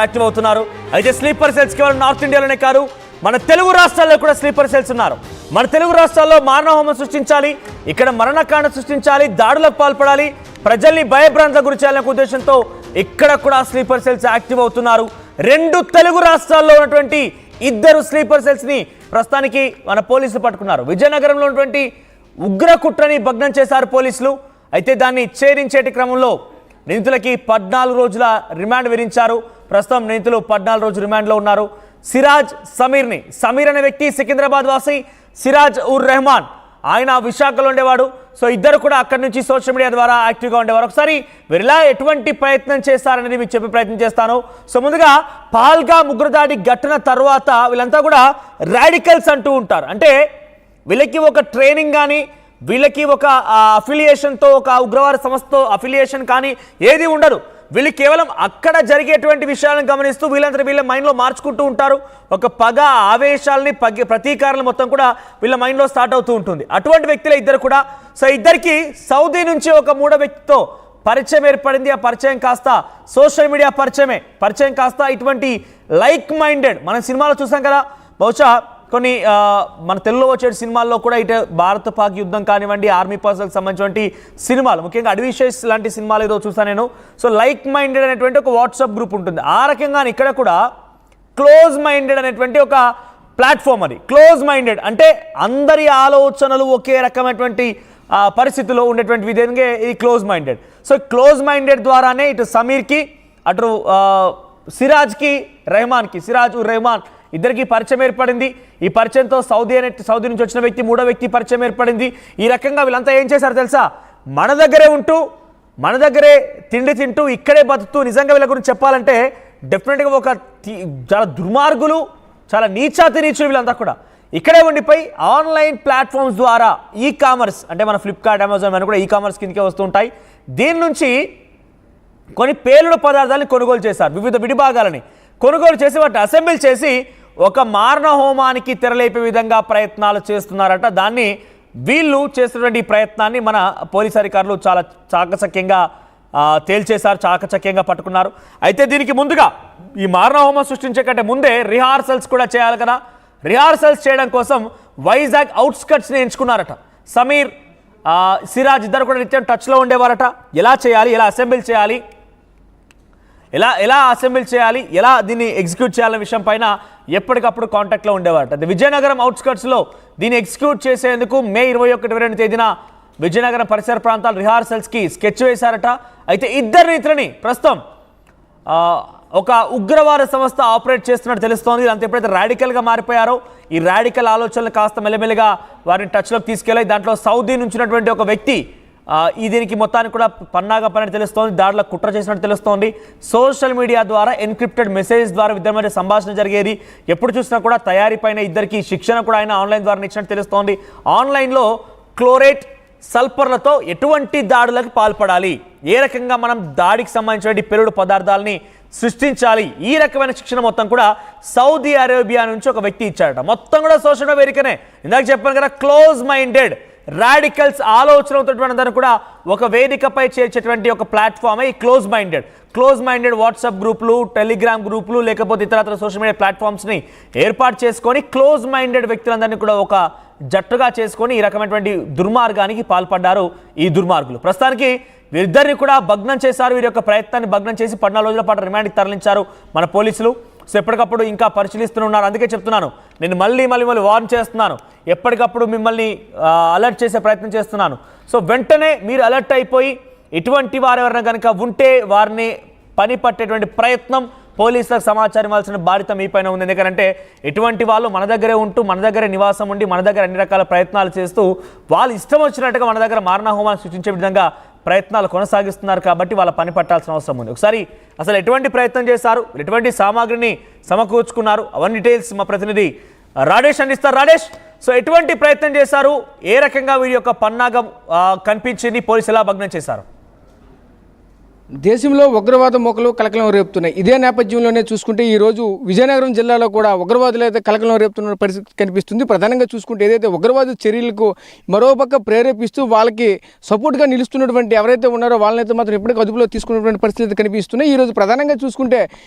Active అవుతున్నారు. అయితే sleeper cells కేవలం నార్త్ ఇండియాలోనే కాదు, మన తెలుగు రాష్ట్రాల్లో కూడా స్లీపర్ సెల్స్ ఉన్నారు. మన తెలుగు రాష్ట్రాల్లో మారణహోమం సృష్టించాలి, ఇక్కడ మరణకాండ సృష్టించాలి, దాడులకు పాల్పడాలి, ప్రజల్ని భయభ్రాంతులకు గురి చేయాలనే ఉద్దేశంతో ఇక్కడ కూడా స్లీపర్ సెల్స్ యాక్టివ్ అవుతున్నారు. రెండు తెలుగు రాష్ట్రాల్లో ఉన్నటువంటి ఇద్దరు స్లీపర్ సెల్స్ ని ప్రస్తుతానికి మన పోలీసులు పట్టుకున్నారు. విజయనగరంలో ఉన్నటువంటి ఉగ్ర కుట్రని భగ్నం చేశారు పోలీసులు. అయితే దాన్ని ఛేదించేటి క్రమంలో నిందితులకి 14 రోజుల రిమాండ్ విధించారు. ప్రస్తుతం నిందితులు 14 రోజుల రిమాండ్లో ఉన్నారు. సిరాజ్ సమీర్ని, సమీర్ అనే వ్యక్తి సికింద్రాబాద్ వాసి, సిరాజ్ ఉర్ రెహమాన్ ఆయన విశాఖలో ఉండేవాడు. సో ఇద్దరు కూడా అక్కడి నుంచి సోషల్ మీడియా ద్వారా యాక్టివ్గా ఉండేవారు. ఒకసారి వీరిలా ఎటువంటి ప్రయత్నం చేస్తారనేది మీకు చెప్పే ప్రయత్నం చేస్తాను. సో ముందుగా పహల్గామ్ ఉగ్రదాడి ఘటన తర్వాత వీళ్ళంతా కూడా రాడికల్స్ అంటూ ఉంటారు. అంటే వీళ్ళకి ఒక ట్రైనింగ్ కానీ, వీళ్ళకి ఒక అఫిలియేషన్తో, ఒక ఉగ్రవాద సంస్థతో అఫిలియేషన్ కానీ ఏది ఉండదు. వీళ్ళు కేవలం అక్కడ జరిగేటువంటి విషయాలను గమనిస్తూ వీళ్ళంతా వీళ్ళ మైండ్లో మార్చుకుంటూ ఉంటారు. ఒక పగ, ఆవేశాలని, ప్రతీకారాలు మొత్తం కూడా వీళ్ళ మైండ్లో స్టార్ట్ అవుతూ ఉంటుంది. అటువంటి వ్యక్తులే ఇద్దరు కూడా. సో ఇద్దరికి సౌదీ నుంచి ఒక మూడో వ్యక్తితో పరిచయం ఏర్పడింది. ఆ పరిచయం కాస్త సోషల్ మీడియా పరిచయం కాస్త ఇటువంటి లైక్ మైండెడ్, మనం సినిమాలో చూసాం కదా, బహుశా కొన్ని మన తెలుగులో వచ్చే సినిమాల్లో కూడా ఇటు భారత్ పాక్ యుద్ధం కానివ్వండి, ఆర్మీ పర్సన్కి సంబంధించినటువంటి సినిమాలు, ముఖ్యంగా అడ్విషేస్ లాంటి సినిమాలు ఏదో చూసాను నేను. సో లైక్ మైండెడ్ అనేటువంటి ఒక వాట్సాప్ గ్రూప్ ఉంటుంది. ఆ రకంగా ఇక్కడ కూడా క్లోజ్ మైండెడ్ అనేటువంటి ఒక ప్లాట్ఫామ్, అది క్లోజ్ మైండెడ్ అంటే అందరి ఆలోచనలు ఒకే రకమైనటువంటి పరిస్థితుల్లో ఉండేటువంటి విధంగా ఈ close minded. So close minded ద్వారానే ఇటు సమీర్కి, అటు సిరాజ్కి, రెహమాన్కి, సిరాజ్ ఉర్ రెహమాన్ ఇద్దరికి పరిచయం ఏర్పడింది. ఈ పరిచయంతో సౌదీ నుంచి వచ్చిన వ్యక్తి, మూడో వ్యక్తి పరిచయం ఏర్పడింది. ఈ రకంగా వీళ్ళంతా ఏం చేశారు తెలుసా, మన దగ్గరే ఉంటూ, మన దగ్గరే తిండి తింటూ, ఇక్కడే బతుకుతూ, నిజంగా వీళ్ళ గురించి చెప్పాలంటే డెఫినెట్గా ఒక చాలా దుర్మార్గులు, చాలా నీచాతి నీచులు వీళ్ళంతా కూడా. ఇక్కడే ఉండిపోయి ఆన్లైన్ ప్లాట్ఫామ్స్ ద్వారా ఈ కామర్స్, అంటే మన ఫ్లిప్కార్ట్, అమెజాన్ అని కూడా ఈ కామర్స్ కిందకే వస్తూ ఉంటాయి. దీని నుంచి కొన్ని పేలుడు పదార్థాలను కొనుగోలు చేశారు. వివిధ విడిభాగాలని కొనుగోలు చేసి వాటిని అసెంబ్ల్ చేసి ఒక మారణ హోమానికి తెరలేపే విధంగా ప్రయత్నాలు చేస్తున్నారట. దాన్ని వీళ్ళు చేస్తున్నటువంటి ఈ ప్రయత్నాన్ని మన పోలీసు అధికారులు చాలా చాకచక్యంగా తేల్చేశారు, చాకచక్యంగా పట్టుకున్నారు. అయితే దీనికి ముందుగా ఈ మారణ హోమం సృష్టించే కంటే ముందే రిహార్సల్స్ కూడా చేయాలి కదా. రిహార్సల్స్ చేయడం కోసం వైజాగ్ అవుట్స్కట్స్ని ఎంచుకున్నారట. సమీర్, సిరాజ్ ఇద్దరు కూడా నిత్యం టచ్లో ఉండేవారట. ఎలా చేయాలి, ఎలా అసెంబ్ల్ చేయాలి, ఎలా అసెంబ్ల్ చేయాలి, ఎలా దీన్ని ఎగ్జిక్యూట్ చేయాలనే విషయం పైన ఎప్పటికప్పుడు కాంటాక్ట్లో ఉండేవారట. విజయనగరం అవుట్స్కట్స్లో దీన్ని ఎగ్జిక్యూట్ చేసేందుకు మే 21, 22 తేదీన విజయనగరం పరిసర ప్రాంతాల రిహార్సల్స్కి స్కెచ్ వేశారట. అయితే ఇద్దరు నిధులని ప్రస్తుతం ఒక ఉగ్రవాద సంస్థ ఆపరేట్ చేస్తున్నట్టు తెలుస్తోంది. అంత ఎప్పుడైతే రాడికల్గా మారిపోయారో ఈ రాడికల్ ఆలోచనలు కాస్త మెల్లమెల్లగా వారిని టచ్లోకి తీసుకెళ్ళాయి. దాంట్లో సౌదీ నుంచి ఉన్నటువంటి ఒక వ్యక్తి ఈ దీనికి మొత్తానికి కూడా పన్నాగా పని తెలుస్తోంది, దాడిలో కుట్ర చేసినట్టు తెలుస్తోంది. సోషల్ మీడియా ద్వారా ఎన్క్రిప్టెడ్ మెసేజ్ ద్వారా ఇద్దరి మధ్య సంభాషణ జరిగేది. ఎప్పుడు చూసినా కూడా తయారీ పైన ఇద్దరికి శిక్షణ కూడా ఆయన ఆన్లైన్ ద్వారా ఇచ్చినట్టు తెలుస్తోంది. ఆన్లైన్లో క్లోరేట్, సల్ఫర్లతో ఎటువంటి దాడులకు పాల్పడాలి, ఏ రకంగా మనం దాడికి సంబంధించిన పెరుడు పదార్థాలని సృష్టించాలి, ఈ రకమైన శిక్షణ మొత్తం కూడా సౌదీ అరేబియా నుంచి ఒక వ్యక్తి ఇచ్చాడట. మొత్తం కూడా సోషల్ మీడియా వేదికనే. ఇందాక చెప్పాను కదా, క్లోజ్ మైండెడ్ రాడికల్స్ ఆలోచనతో కూడా ఒక వేదికపై చేర్చేటువంటి ఒక ప్లాట్ఫామే ఈ క్లోజ్ మైండెడ్ వాట్సాప్ గ్రూపులు, టెలిగ్రామ్ గ్రూపులు, లేకపోతే ఇతర సోషల్ మీడియా ప్లాట్ఫామ్స్ని ఏర్పాటు చేసుకొని క్లోజ్ మైండెడ్ వ్యక్తులందరినీ కూడా ఒక జట్టుగా చేసుకొని ఈ రకమైనటువంటి దుర్మార్గానికి పాల్పడ్డారు ఈ దుర్మార్గులు. ప్రస్తుతానికి వీరిద్దరిని కూడా భగ్నం చేశారు. వీరి యొక్క ప్రయత్నాన్ని భగ్నం చేసి 14 రోజుల పాటు రిమాండ్కి తరలించారు మన పోలీసులు. సో ఎప్పటికప్పుడు ఇంకా పరిశీలిస్తున్నారు. అందుకే చెప్తున్నాను, నేను మళ్ళీ వార్న్ చేస్తున్నాను, ఎప్పటికప్పుడు మిమ్మల్ని అలర్ట్ చేసే ప్రయత్నం చేస్తున్నాను. సో వెంటనే మీరు అలర్ట్ అయిపోయి ఇటువంటి వారు ఎవరైనా కనుక ఉంటే వారిని పని పట్టేటువంటి ప్రయత్నం, పోలీసులకు సమాచారం ఇవ్వాల్సిన బాధ్యత మీ పైన ఉంది. ఎందుకంటే ఎటువంటి వాళ్ళు మన దగ్గరే ఉంటూ, మన దగ్గరే నివాసం ఉండి, మన దగ్గర అన్ని రకాల ప్రయత్నాలు చేస్తూ వాళ్ళు ఇష్టం వచ్చినట్టుగా మన దగ్గర మారణ హోమాన్ని సృష్టించే విధంగా ప్రయత్నాలు కొనసాగిస్తున్నారు. కాబట్టి వాళ్ళ పని పట్టాల్సిన అవసరం ఉంది. ఒకసారి అసలు ఎటువంటి ప్రయత్నం చేశారు, ఎటువంటి సామాగ్రిని సమకూర్చుకున్నారు, అవన్నీ డీటెయిల్స్ మా ప్రతినిధి రాడేష్ అందిస్తారు. రాడేష్, సో ఎటువంటి ప్రయత్నం చేశారు, ఏ రకంగా వీరి యొక్క పన్నాగం కనిపించింది, పోలీసు ఎలా భగ్నం చేశారు? దేశంలో ఉగ్రవాద మూకలు కలకలం రేపుతున్నాయి. ఇదే నేపథ్యంలోనే చూసుకుంటే ఈరోజు విజయనగరం జిల్లాలో కూడా ఉగ్రవాదులు అయితే కలకలం రేపుతున్న పరిస్థితి కనిపిస్తుంది. ప్రధానంగా చూసుకుంటే ఏదైతే ఉగ్రవాద చర్యలకు మరోపక్క ప్రేరేపిస్తూ వాళ్ళకి సపోర్ట్గా నిలుస్తున్నటువంటి ఎవరైతే ఉన్నారో వాళ్ళనైతే మాత్రం ఇప్పటికీ అదుపులో తీసుకున్నటువంటి పరిస్థితి కనిపిస్తున్నాయి. ఈరోజు ప్రధానంగా చూసుకుంటే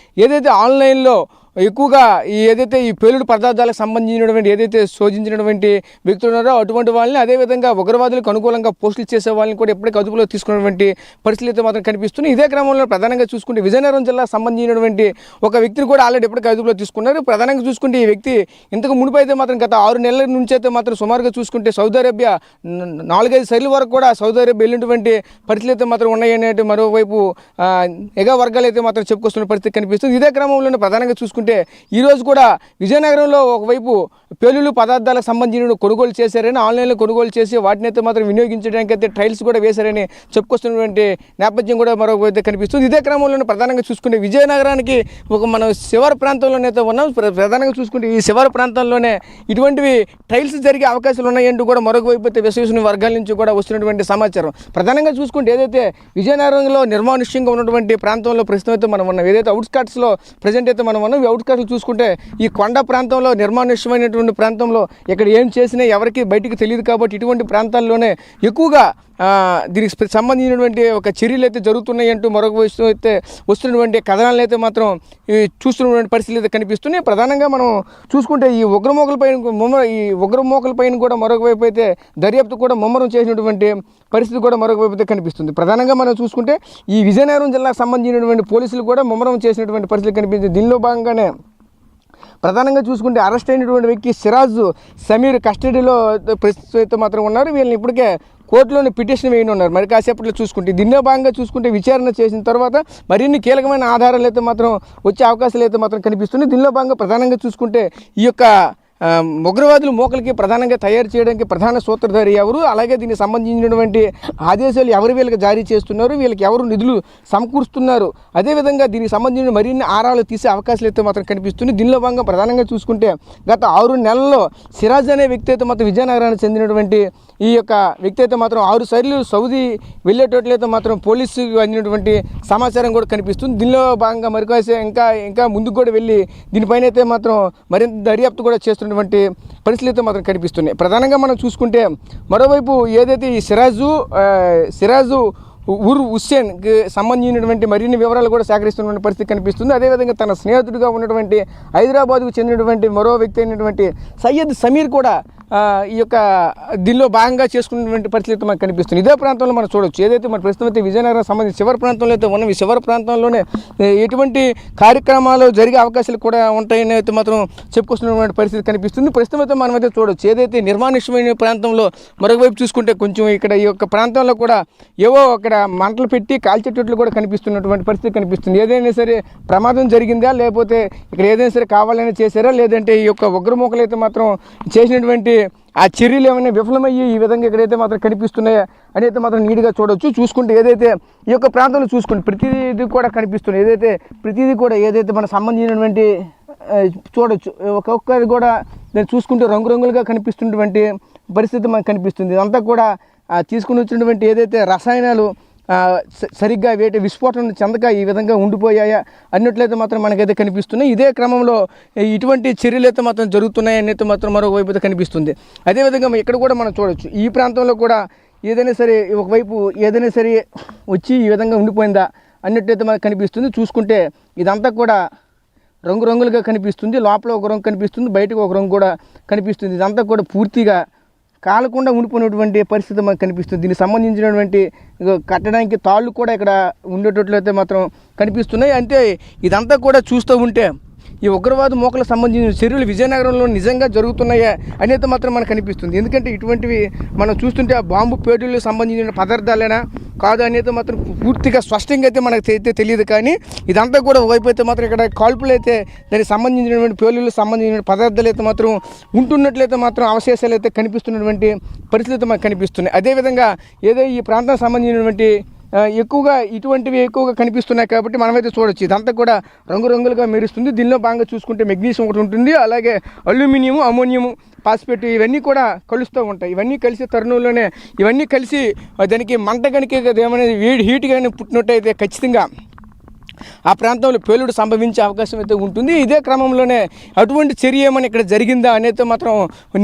ఏదైతే ఆన్లైన్లో ఎక్కువగా ఏదైతే ఈ పేలుడు పదార్థాలకు సంబంధించినటువంటి ఏదైతే శోధించినటువంటి వ్యక్తులు ఉన్నారో అటువంటి వాళ్ళని, అదేవిధంగా ఉగ్రవాదులకు అనుకూలంగా పోస్టులు చేసే వాళ్ళని కూడా ఎప్పటికీ అదుపులో తీసుకున్నటువంటి పరిస్థితులు అయితే మాత్రం కనిపిస్తున్నాయి. ఇదే క్రమంలో ప్రధానంగా చూసుకుంటే విజయనగరం జిల్లా సంబంధించినటువంటి ఒక వ్యక్తిని కూడా ఆల్రెడీ ఎప్పటికీ అదుపులో తీసుకున్నారు. ప్రధానంగా చూసుకుంటే ఈ వ్యక్తి ఇంతకు మునుపు అయితే మాత్రం గత 6 నెలల నుంచి అయితే మాత్రం సుమారుగా చూసుకుంటే సౌదీ అరేబియా 4-5 సార్లు వరకు కూడా సౌదీ అరేబియా వెళ్ళినటువంటి పరిస్థితులు అయితే మాత్రం ఉన్నాయనేది మరోవైపు ఎగా వర్గాలు అయితే మాత్రం చెప్పుకొస్తున్న పరిస్థితి కనిపిస్తుంది. ఇదే క్రమంలోనే ప్రధానంగా చూసుకుంటే ఈరోజు కూడా విజయనగరంలో ఒకవైపు పేలుడు పదార్థాలకు సంబంధించిన కొనుగోలు చేశారని, ఆన్లైన్లో కొనుగోలు చేసి వాటిని అయితే మాత్రం వినియోగించడానికి అయితే ట్రయల్స్ కూడా వేశారని చెప్పుకొస్తున్నటువంటి నేపథ్యం కూడా మరొకైతే కనిపిస్తుంది. ఇదే క్రమంలోనే ప్రధానంగా చూసుకుంటే విజయనగరానికి మన శివారు ప్రాంతంలోనైతే ఉన్నాం. ప్రధానంగా చూసుకుంటే ఈ శివారు ప్రాంతంలోనే ఇటువంటివి ట్రయల్స్ జరిగే అవకాశాలు ఉన్నాయంటూ కూడా మరొకవైపు అయితే విశ్వసనీయ వర్గాల నుంచి కూడా వస్తున్నటువంటి సమాచారం. ప్రధానంగా చూసుకుంటే ఏదైతే విజయనగరంలో నిర్మానుష్యంగా ఉన్నటువంటి ప్రాంతంలో ప్రస్తుతం అయితే మనం ఉన్నాం. ఏదైతే అవుట్స్కట్స్లో ప్రజెంట్ అయితే మనం ఉన్నాం. అవుట్స్కట్స్లో చూసుకుంటే ఈ కొండ ప్రాంతంలో నిర్మానుష్యమైనటువంటి ప్రాంతంలో ఇక్కడ ఏం చేసినా ఎవరికి బయటికి తెలియదు కాబట్టి ఇటువంటి ప్రాంతాల్లోనే ఎక్కువగా దీనికి సంబంధించినటువంటి ఒక చర్యలు అయితే జరుగుతున్నాయి అంటూ మరొక విషయం అయితే వస్తున్నటువంటి కథనాలు అయితే మాత్రం చూస్తున్నటువంటి పరిస్థితులు అయితే కనిపిస్తున్నాయి. ప్రధానంగా మనం చూసుకుంటే ఈ ఉగ్రమోకల పైన కూడా మరొక వైపు అయితే దర్యాప్తు కూడా ముమ్మరం చేసినటువంటి పరిస్థితి కూడా మరొక వైపు అయితే కనిపిస్తుంది. ప్రధానంగా మనం చూసుకుంటే ఈ విజయనగరం జిల్లాకు సంబంధించినటువంటి పోలీసులు కూడా ముమ్మరం చేసినటువంటి పరిస్థితి కనిపిస్తుంది. దీనిలో భాగంగానే ప్రధానంగా చూసుకుంటే అరెస్ట్ అయినటువంటి వ్యక్తి సిరాజ్ సమీర్ కస్టడీలో ప్రస్తుతం అయితే మాత్రం ఉన్నారు. వీళ్ళని ఇప్పటికే కోర్టులోని పిటిషన్ వేయని ఉన్నారు. మరి కాసేపట్లో చూసుకుంటే దీనిలో భాగంగా చూసుకుంటే విచారణ చేసిన తర్వాత మరిన్ని కీలకమైన ఆధారాలు అయితే మాత్రం వచ్చే అవకాశాలు అయితే మాత్రం కనిపిస్తున్నాయి. దీనిలో భాగంగా ప్రధానంగా చూసుకుంటే ఈ యొక్క ఉగ్రవాదులు మోకలకి ప్రధానంగా తయారు చేయడానికి ప్రధాన సూత్రధారి ఎవరు, అలాగే దీనికి సంబంధించినటువంటి ఆదేశాలు ఎవరు వీళ్ళకి జారీ చేస్తున్నారు, వీళ్ళకి ఎవరు నిధులు సమకూరుస్తున్నారు, అదేవిధంగా దీనికి సంబంధించిన మరిన్ని ఆరాలు తీసే అవకాశాలు అయితే మాత్రం కనిపిస్తుంది. దీనిలో భాగంగా ప్రధానంగా చూసుకుంటే గత 6 నెలల్లో సిరాజ్ అనే వ్యక్తి అయితే మాత్రం విజయనగరానికి చెందినటువంటి ఈ యొక్క వ్యక్తి అయితే మాత్రం 6 సార్లు సౌదీ వెళ్ళేటట్లయితే మాత్రం పోలీసుకు అందినటువంటి సమాచారం కూడా కనిపిస్తుంది. దీనిలో భాగంగా మరికాసే ఇంకా ముందుకు కూడా వెళ్ళి దీనిపైన అయితే మాత్రం మరింత దర్యాప్తు కూడా చేస్తున్నటువంటి పరిస్థితులు అయితే మాత్రం కనిపిస్తున్నాయి. ప్రధానంగా మనం చూసుకుంటే మరోవైపు ఏదైతే ఈ సిరాజు ఉర్ హుస్సేన్కి సంబంధించినటువంటి మరిన్ని వివరాలు కూడా సేకరిస్తున్న పరిస్థితి కనిపిస్తుంది. అదేవిధంగా తన స్నేహితుడిగా ఉన్నటువంటి హైదరాబాద్కు చెందినటువంటి మరో వ్యక్తి అయినటువంటి సయ్యద్ సమీర్ కూడా ఈ యొక్క దీనిలో భాగంగా చేసుకున్నటువంటి పరిస్థితి మనకు కనిపిస్తుంది. ఇదే ప్రాంతంలో మనం చూడవచ్చు. ఏదైతే మన ప్రస్తుతం అయితే విజయనగరం సంబంధించి శివర ప్రాంతంలో అయితే ఉన్న ఈ శివర ప్రాంతంలోనే ఎటువంటి కార్యక్రమాలు జరిగే అవకాశాలు కూడా ఉంటాయని అయితే మాత్రం చెప్పుకొస్తున్నటువంటి పరిస్థితి కనిపిస్తుంది. ప్రస్తుతం అయితే మనం అయితే చూడవచ్చు. ఏదైతే నిర్మానుష్యమైన ప్రాంతంలో మరొకవైపు చూసుకుంటే కొంచెం ఇక్కడ ఈ యొక్క ప్రాంతంలో కూడా ఏవో అక్కడ మంటలు పెట్టి కాల్చేటట్లు కూడా కనిపిస్తున్నటువంటి పరిస్థితి కనిపిస్తుంది. ఏదైనా సరే ప్రమాదం జరిగిందా, లేకపోతే ఇక్కడ ఏదైనా సరే కావాలని చేశారా, లేదంటే ఈ యొక్క ఉగ్రమూకలు అయితే మాత్రం చేసినటువంటి ఆ చర్యలు ఏమైనా విఫలమయ్యి ఈ విధంగా ఎక్కడైతే మాత్రం కనిపిస్తున్నాయో అని అయితే మాత్రం నీట్గా చూడవచ్చు. చూసుకుంటే ఏదైతే ఈ యొక్క ప్రాంతంలో చూసుకుంటే ప్రతిదీ కూడా కనిపిస్తుంది. ప్రతిదీ కూడా ఏదైతే మనకు సంబంధించినటువంటి చూడవచ్చు. ఒక్కొక్కరి కూడా దాన్ని చూసుకుంటే రంగురంగులుగా కనిపిస్తున్నటువంటి పరిస్థితి మనకు కనిపిస్తుంది. ఇదంతా కూడా తీసుకుని వచ్చినటువంటి ఏదైతే రసాయనాలు సరిగ్గా వేటి విస్ఫోటనం చెందక ఈ విధంగా ఉండిపోయాయా అన్నట్లయితే మాత్రం మనకైతే కనిపిస్తున్నాయి. ఇదే క్రమంలో ఇటువంటి చర్యలు అయితే మాత్రం జరుగుతున్నాయని అయితే మాత్రం మరోవైపు అయితే కనిపిస్తుంది. అదేవిధంగా ఇక్కడ కూడా మనం చూడవచ్చు. ఈ ప్రాంతంలో కూడా ఏదైనా సరే ఒకవైపు ఏదైనా సరే వచ్చి ఈ విధంగా ఉండిపోయిందా అన్నట్లయితే మనకు కనిపిస్తుంది. చూసుకుంటే ఇదంతా కూడా రంగురంగులుగా కనిపిస్తుంది. లోపల ఒక రంగు కనిపిస్తుంది, బయటకు ఒక రంగు కూడా కనిపిస్తుంది. ఇదంతా కూడా పూర్తిగా కాలకుండా ఉండిపోయినటువంటి పరిస్థితి మనకు కనిపిస్తుంది. దీనికి సంబంధించినటువంటి కట్టడానికి తాళ్ళు కూడా ఇక్కడ ఉండేటట్లయితే మాత్రం కనిపిస్తున్నాయి. అంటే ఇదంతా కూడా చూస్తూ ఉంటే ఈ ఉగ్రవాద మోకలకు సంబంధించిన చర్యలు విజయనగరంలో నిజంగా జరుగుతున్నాయా అనేది మాత్రం మనకు కనిపిస్తుంది. ఎందుకంటే ఇటువంటివి మనం చూస్తుంటే ఆ బాంబు పేలుళ్లకు సంబంధించిన పదార్థాలైనా కాదు అనేది మాత్రం పూర్తిగా స్పష్టంగా అయితే మనకు అయితే తెలియదు. కానీ ఇదంతా కూడా వైపు అయితే మాత్రం ఇక్కడ కాల్పులు అయితే దానికి సంబంధించినటువంటి పేలుళ్లకు సంబంధించిన పదార్థాలు అయితే మాత్రం ఉంటున్నట్లయితే మాత్రం అవశేషాలు అయితే కనిపిస్తున్నటువంటి పరిస్థితి మనకు కనిపిస్తున్నాయి. అదేవిధంగా ఏదో ఈ ప్రాంతానికి సంబంధించినటువంటి ఎక్కువగా ఇటువంటివి ఎక్కువగా కనిపిస్తున్నాయి కాబట్టి మనమైతే చూడొచ్చు. ఇదంతా కూడా రంగురంగులుగా మెరుస్తుంది. దీనిలో భాగంగా చూసుకుంటే మెగ్నీషియం ఒకటి ఉంటుంది, అలాగే అల్యూమినియం, అమోనియం, ఫాస్ఫేట్ ఇవన్నీ కూడా కలుస్తూ ఉంటాయి. ఇవన్నీ కలిసి తరుణంలోనే ఇవన్నీ కలిసి దానికి మంట కనుక ఏమైనా హీట్ కానీ పుట్టినట్టయితే ఖచ్చితంగా ఆ ప్రాంతంలో పేలుడు సంభవించే అవకాశం అయితే ఉంటుంది. ఇదే క్రమంలోనే అటువంటి చర్య ఏమైనా ఇక్కడ జరిగిందా అనేది మాత్రం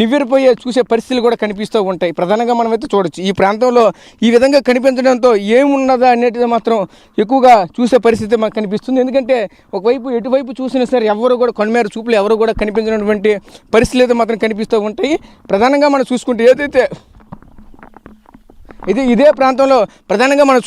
నివ్వెరపోయే చూసే పరిస్థితులు కూడా కనిపిస్తూ ఉంటాయి. ప్రధానంగా మనమైతే చూడొచ్చు ఈ ప్రాంతంలో ఈ విధంగా కనిపించడంతో ఏమున్నదా అనేది మాత్రం ఎక్కువగా చూసే పరిస్థితి మాకు కనిపిస్తుంది. ఎందుకంటే ఒకవైపు ఎటువైపు చూసినా సరే ఎవరు కూడా కొనమేర చూపులు ఎవరు కూడా కనిపించినటువంటి పరిస్థితులు అయితే మాత్రం కనిపిస్తూ ఉంటాయి. ప్రధానంగా మనం చూసుకుంటే ఏదైతే ఇదే ప్రాంతంలో ప్రధానంగా మనం